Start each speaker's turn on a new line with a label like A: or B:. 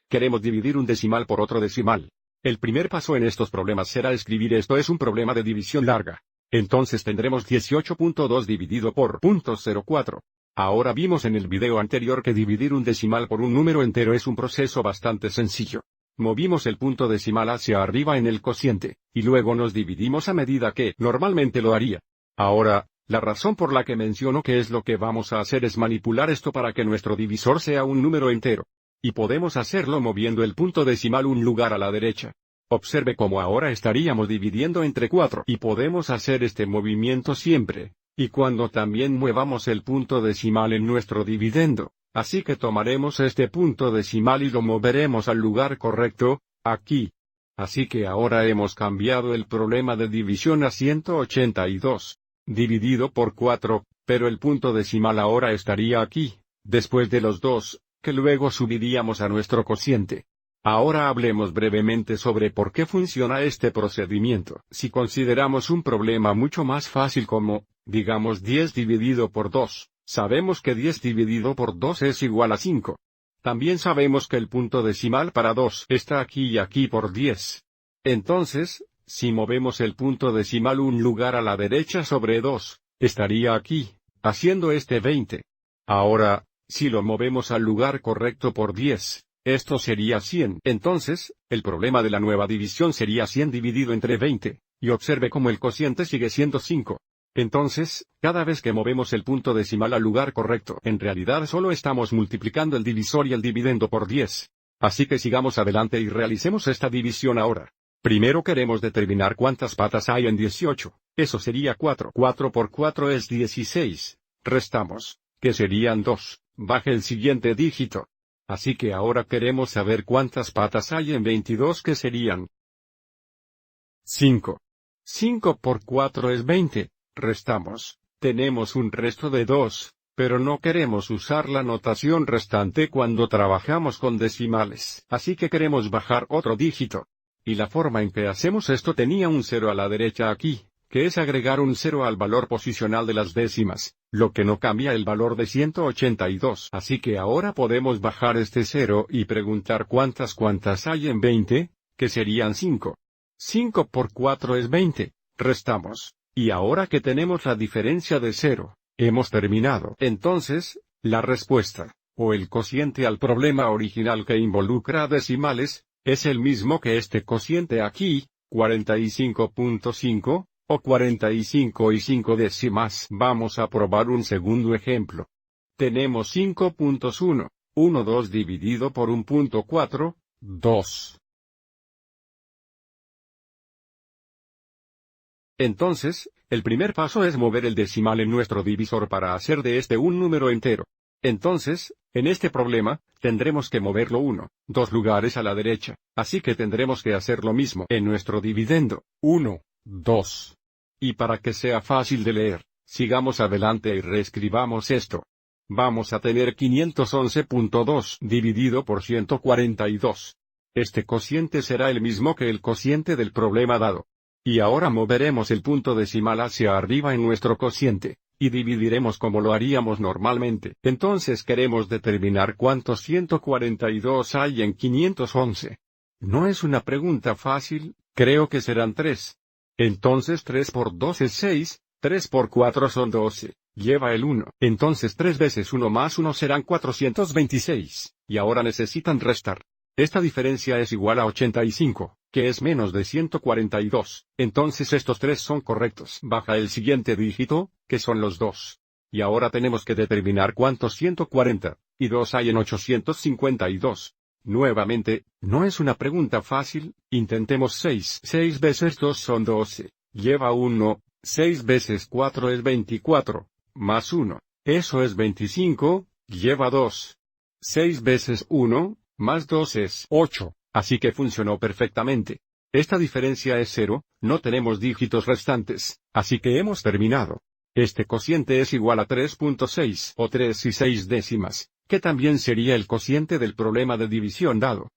A: Queremos dividir un decimal por otro decimal. El primer paso en estos problemas será escribir esto es un problema de división larga. Entonces tendremos 18.2 dividido por .04. Ahora vimos en el video anterior que dividir un decimal por un número entero es un proceso bastante sencillo. Movimos el punto decimal hacia arriba en el cociente, y luego nos dividimos a medida que normalmente lo haría. Ahora, la razón por la que menciono que es lo que vamos a hacer es manipular esto para que nuestro divisor sea un número entero. Y podemos hacerlo moviendo el punto decimal un lugar a la derecha. Observe cómo ahora estaríamos dividiendo entre 4 y podemos hacer este movimiento siempre, y cuando también muevamos el punto decimal en nuestro dividendo. Así que tomaremos este punto decimal y lo moveremos al lugar correcto, aquí. Así que ahora hemos cambiado el problema de división a 182, dividido por 4, pero el punto decimal ahora estaría aquí, después de los 2, que luego subiríamos a nuestro cociente. Ahora hablemos brevemente sobre por qué funciona este procedimiento. Si consideramos un problema mucho más fácil como, digamos 10 dividido por 2, sabemos que 10 dividido por 2 es igual a 5. También sabemos que el punto decimal para 2 está aquí y aquí por 10. Entonces, si movemos el punto decimal un lugar a la derecha sobre 2, estaría aquí, haciendo este 20. Ahora, si lo movemos al lugar correcto por 10, esto sería 100. Entonces, el problema de la nueva división sería 100 dividido entre 20, y observe cómo el cociente sigue siendo 5. Entonces, cada vez que movemos el punto decimal al lugar correcto, en realidad solo estamos multiplicando el divisor y el dividendo por 10. Así que sigamos adelante y realicemos esta división ahora. Primero queremos determinar cuántas patas hay en 18. Eso sería 4. 4 por 4 es 16. Restamos, que serían 2. Baje el siguiente dígito. Así que ahora queremos saber cuántas patas hay en 22 que serían 5. 5 por 4 es 20. Restamos. Tenemos un resto de 2, pero no queremos usar la notación restante cuando trabajamos con decimales. Así que queremos bajar otro dígito. Y la forma en que hacemos esto tenía un 0 a la derecha aquí, que es agregar un 0 al valor posicional de las décimas, lo que no cambia el valor de 182. Así que ahora podemos bajar este 0 y preguntar cuántas hay en 20, que serían 5. 5 por 4 es 20. Restamos. Y ahora que tenemos la diferencia de 0, hemos terminado. Entonces, la respuesta, o el cociente al problema original que involucra a decimales, es el mismo que este cociente aquí, 45.5, o 45 y 5 décimas. Vamos a probar un segundo ejemplo. Tenemos 5.1, 2 dividido por 1.4, 2. Entonces, el primer paso es mover el decimal en nuestro divisor para hacer de este un número entero. Entonces, en este problema, tendremos que moverlo 2 lugares a la derecha, así que tendremos que hacer lo mismo en nuestro dividendo, 2. Y para que sea fácil de leer, sigamos adelante y reescribamos esto. Vamos a tener 511.2 dividido por 142. Este cociente será el mismo que el cociente del problema dado. Y ahora moveremos el punto decimal hacia arriba en nuestro cociente, y dividiremos como lo haríamos normalmente. Entonces queremos determinar cuántos 142 hay en 511. No es una pregunta fácil, creo que serán 3. Entonces 3 por 2 es 6, 3 por 4 son 12, lleva el 1. Entonces 3 veces 1 más 1 serán 426, y ahora necesitan restar. Esta diferencia es igual a 85, que es menos de 142. Entonces estos 3 son correctos. Baja el siguiente dígito, que son los 2. Y ahora tenemos que determinar cuántos 140 y 2 hay en 852. Nuevamente, no es una pregunta fácil, intentemos 6. 6 veces 2 son 12, lleva 1, 6 veces 4 es 24, más 1, eso es 25, lleva 2. 6 veces 1, más 2 es 8, así que funcionó perfectamente. Esta diferencia es 0, no tenemos dígitos restantes, así que hemos terminado. Este cociente es igual a 3.6 o 3 y 6 décimas, que también sería el cociente del problema de división dado.